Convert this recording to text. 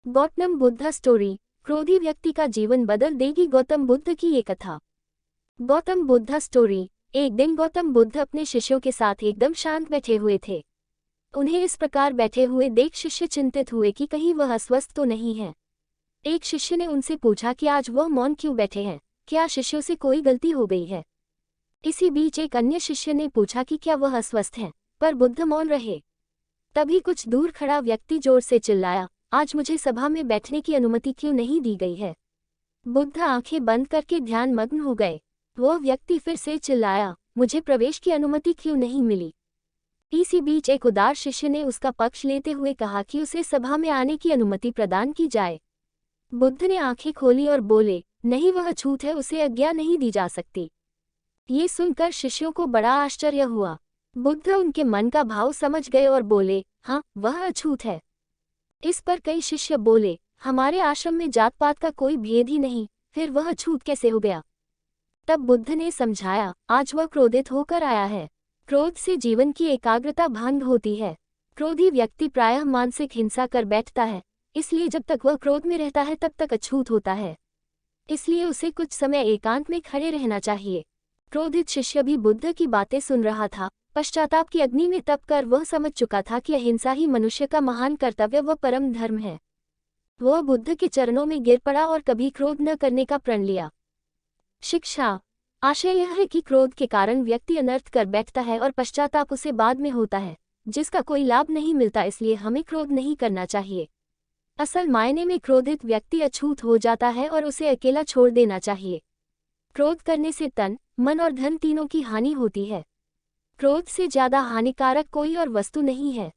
Gautam Buddha story. क्रोधी व्यक्ति का जीवन बदल देगी गौतम बुद्ध की ये कथा। गौतम बुद्ध स्टोरी। एक दिन गौतम बुद्ध अपने शिष्यों के साथ एकदम शांत बैठे हुए थे। उन्हें इस प्रकार बैठे हुए देख शिष्य चिंतित हुए कि कहीं वह अस्वस्थ तो नहीं है। एक शिष्य ने उनसे पूछा कि आज वह मौन क्यों बैठे हैं, क्या शिष्यों से कोई गलती हो गई है। इसी बीच एक अन्य शिष्य ने पूछा कि क्या वह अस्वस्थ हैं, पर बुद्ध मौन रहे। तभी कुछ दूर खड़ा व्यक्ति जोर से चिल्लाया, आज मुझे सभा में बैठने की अनुमति क्यों नहीं दी गई है। बुद्ध आंखें बंद करके ध्यान मग्न हो गए। वह व्यक्ति फिर से चिल्लाया, मुझे प्रवेश की अनुमति क्यों नहीं मिली। इसी बीच एक उदार शिष्य ने उसका पक्ष लेते हुए कहा कि उसे सभा में आने की अनुमति प्रदान की जाए। बुद्ध ने आंखें खोली और बोले, नहीं, वह छूत है, उसे आज्ञा नहीं दी जा सकती। ये सुनकर शिष्यों को बड़ा आश्चर्य हुआ। बुद्ध उनके मन का भाव समझ गए और बोले, हाँ, वह अछूत है। इस पर कई शिष्य बोले, हमारे आश्रम में जात पात का कोई भेद ही नहीं, फिर वह अछूत कैसे हो गया। तब बुद्ध ने समझाया, आज वह क्रोधित होकर आया है। क्रोध से जीवन की एकाग्रता भंग होती है। क्रोधी व्यक्ति प्रायः मानसिक हिंसा कर बैठता है, इसलिए जब तक वह क्रोध में रहता है तब तक अछूत होता है। इसलिए उसे कुछ समय एकांत में खड़े रहना चाहिए। क्रोधित शिष्य भी बुद्ध की बातें सुन रहा था। पश्चाताप की अग्नि में तप कर वह समझ चुका था कि अहिंसा ही मनुष्य का महान कर्तव्य व परम धर्म है। वह बुद्ध के चरणों में गिर पड़ा और कभी क्रोध न करने का प्रण लिया। शिक्षा। आशय यह है कि क्रोध के कारण व्यक्ति अनर्थ कर बैठता है और पश्चाताप उसे बाद में होता है, जिसका कोई लाभ नहीं मिलता। इसलिए हमें क्रोध नहीं करना चाहिए। असल मायने में क्रोधित व्यक्ति अछूत हो जाता है और उसे अकेला छोड़ देना चाहिए। क्रोध करने से तन, मन और धन तीनों की हानि होती है। क्रोध से ज्यादा हानिकारक कोई और वस्तु नहीं है।